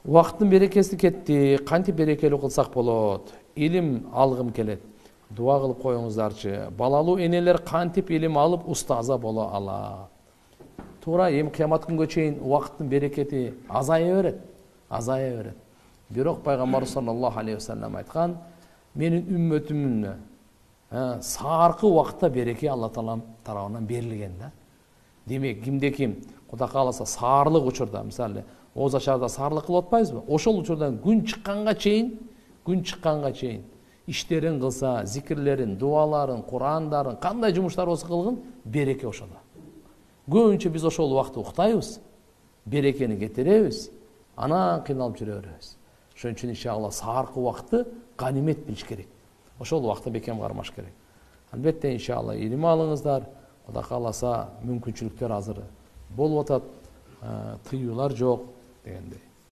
Убакыттын берекеси кетти. Кантип берекелүү кылсак болот? Илим алгым келет. Дуа кылып коюңуздарчы. Балалуу энелер кантип илим алып устаза боло алат? Туура эми кыямат күнгө чейин убакыттын берекети азая берет. Азая берет. Бирок пайгамбар саллаллаху алейхи вассалам айткан, менин үммөтүмүн саркы убакытта береке Алла Таалам тарабынан берилген да. Демек, кимде ким Кудай кааласа саарлык учурда, мисалы, Оз Ашарда саарлык кылып атпайбызбы? Ошол учурдан күн чыкканга чейин иштерин кылса, зикирлерин, дуаларын, Курандарын, кандай жумуштар болсо кылгын, береке ошодо. Көбүнчө биз ошол убакытта уктайбыз, берекени кетиребиз, анан кыйналып жүрө беребиз. Ошон үчүн иншалла саркы убакытты ганимет билиш керек. Ошол убакытта бекем кармаш керек. Албетте иншалла илим алыңыздар. Кудай кааласа мүмкүнчүлүктөр азыр болуп атат, тыюулар жок дегендей.